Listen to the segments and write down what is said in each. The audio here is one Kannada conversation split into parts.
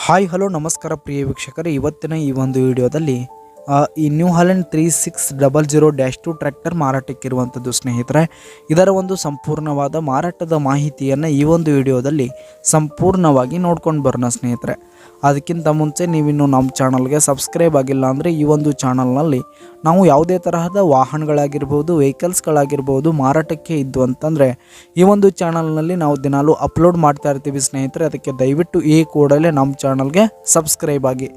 ಹಾಯ್ ಹಲೋ ನಮಸ್ಕಾರ ಪ್ರಿಯ ವೀಕ್ಷಕರೇ, ಇವತ್ತಿನ ಈ ಒಂದು ವಿಡಿಯೋದಲ್ಲಿ ಈ ನ್ಯೂ ಹಾಲೆಂಡ್ 3600-2 ಟ್ರ್ಯಾಕ್ಟರ್ ಮಾರಾಟಕ್ಕಿರುವಂಥದ್ದು ಸ್ನೇಹಿತರೆ. ಇದರ ಒಂದು ಸಂಪೂರ್ಣವಾದ ಮಾರಾಟದ ಮಾಹಿತಿಯನ್ನು ಈ ಒಂದು ವಿಡಿಯೋದಲ್ಲಿ ಸಂಪೂರ್ಣವಾಗಿ ನೋಡ್ಕೊಂಡು ಬರೋಣ ಸ್ನೇಹಿತರೆ. ಅದಕ್ಕಿಂತ ಮುಂಚೆ ನೀವಿನ್ನು ನಮ್ಮ ಚಾನಲ್ಗೆ ಸಬ್ಸ್ಕ್ರೈಬ್ ಆಗಿಲ್ಲ ಅಂದರೆ ಈ ಒಂದು ಚಾನಲ್ನಲ್ಲಿ ನಾವು ಯಾವುದೇ ತರಹದ ವಾಹನಗಳಾಗಿರ್ಬೋದು, ವೆಹಿಕಲ್ಸ್ಗಳಾಗಿರ್ಬೋದು ಮಾರಾಟಕ್ಕೆ ಇದ್ದು ಅಂತಂದರೆ ಈ ಒಂದು ಚಾನಲ್ನಲ್ಲಿ ನಾವು ದಿನಾಲೂ ಅಪ್ಲೋಡ್ ಮಾಡ್ತಾ ಇರ್ತೀವಿ ಸ್ನೇಹಿತರೆ. ಅದಕ್ಕೆ ದಯವಿಟ್ಟು ಈ ಕೂಡಲೇ ನಮ್ಮ ಚಾನಲ್ಗೆ ಸಬ್ಸ್ಕ್ರೈಬ್ ಆಗಿ.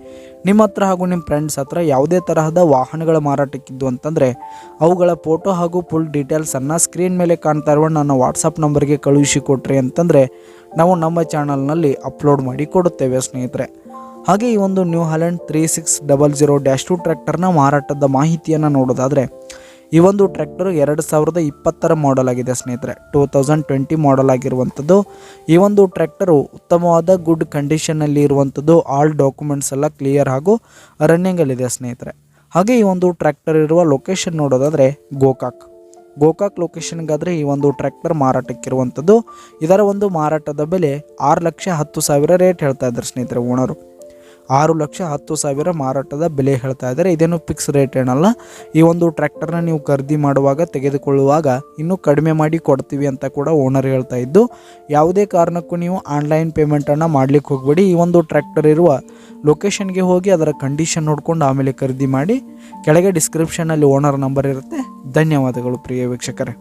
ನಿಮ್ಮ ಹತ್ರ ಹಾಗೂ ನಿಮ್ಮ ಫ್ರೆಂಡ್ಸ್ ಹತ್ರ ಯಾವುದೇ ತರಹದ ವಾಹನಗಳ ಮಾರಾಟಕ್ಕಿದ್ದು ಅಂತಂದರೆ ಅವುಗಳ ಫೋಟೋ ಹಾಗೂ ಫುಲ್ ಡೀಟೇಲ್ಸನ್ನು ಸ್ಕ್ರೀನ್ ಮೇಲೆ ಕಾಣ್ತಾ ಇರುವ ನನ್ನ ವಾಟ್ಸಪ್ ನಂಬರ್ಗೆ ಕಳುಹಿಸಿ ಕೊಟ್ರಿ ಅಂತಂದರೆ ನಾವು ನಮ್ಮ ಚಾನಲ್ನಲ್ಲಿ ಅಪ್ಲೋಡ್ ಮಾಡಿ ಕೊಡುತ್ತೇವೆ ಸ್ನೇಹಿತರೆ. ಹಾಗೆ ಈ ಒಂದು ನ್ಯೂ ಹಾಲೆಂಡ್ 3600-2 ಟ್ರ್ಯಾಕ್ಟರ್ನ ಮಾರಾಟದ ಮಾಹಿತಿಯನ್ನು ನೋಡೋದಾದರೆ ಈ ಒಂದು ಟ್ರ್ಯಾಕ್ಟರ್ 2020 ಮಾಡೆಲ್ ಆಗಿದೆ ಸ್ನೇಹಿತರೆ. 2020 ಮಾಡೆಲ್ ಆಗಿರುವಂಥದ್ದು. ಈ ಒಂದು ಟ್ರ್ಯಾಕ್ಟರು ಉತ್ತಮವಾದ ಗುಡ್ ಕಂಡೀಷನ್ನಲ್ಲಿ ಇರುವಂಥದ್ದು. ಆಲ್ ಡಾಕ್ಯುಮೆಂಟ್ಸ್ ಎಲ್ಲ ಕ್ಲಿಯರ್ ಹಾಗೂ ರನ್ನಿಂಗಲ್ಲಿದೆ ಸ್ನೇಹಿತರೆ. ಹಾಗೆ ಈ ಒಂದು ಟ್ರ್ಯಾಕ್ಟರ್ ಇರುವ ಲೊಕೇಶನ್ ನೋಡೋದಾದರೆ ಗೋಕಾಕ್ ಲೊಕೇಶನ್ಗಾದರೆ ಈ ಒಂದು ಟ್ರ್ಯಾಕ್ಟರ್ ಮಾರಾಟಕ್ಕಿರುವಂಥದ್ದು. ಇದರ ಒಂದು ಮಾರಾಟದ ಬೆಲೆ 6,10,000 ರೇಟ್ ಹೇಳ್ತಾ ಇದ್ದಾರೆ ಸ್ನೇಹಿತರೆ. ಓನರು 6,10,000 ಮಾರಾಟದ ಬೆಲೆ ಹೇಳ್ತಾ ಇದ್ದಾರೆ. ಇದೇನು ಫಿಕ್ಸ್ ರೇಟ್ ಏನಲ್ಲ. ಈ ಒಂದು ಟ್ರ್ಯಾಕ್ಟರ್ನ ನೀವು ಖರೀದಿ ಮಾಡುವಾಗ, ತೆಗೆದುಕೊಳ್ಳುವಾಗ ಇನ್ನೂ ಕಡಿಮೆ ಮಾಡಿ ಕೊಡ್ತೀವಿ ಅಂತ ಕೂಡ ಓನರ್ ಹೇಳ್ತಾ ಇದ್ದು, ಯಾವುದೇ ಕಾರಣಕ್ಕೂ ನೀವು ಆನ್ಲೈನ್ ಪೇಮೆಂಟನ್ನು ಮಾಡಲಿಕ್ಕೆ ಹೋಗಬೇಡಿ. ಈ ಒಂದು ಟ್ರ್ಯಾಕ್ಟರ್ ಇರುವ ಲೊಕೇಶನ್ಗೆ ಹೋಗಿ ಅದರ ಕಂಡೀಷನ್ ನೋಡಿಕೊಂಡು ಆಮೇಲೆ ಖರೀದಿ ಮಾಡಿ. ಕೆಳಗೆ ಡಿಸ್ಕ್ರಿಪ್ಷನಲ್ಲಿ ಓನರ್ ನಂಬರ್ ಇರುತ್ತೆ. ಧನ್ಯವಾದಗಳು ಪ್ರಿಯ ವೀಕ್ಷಕರೇ.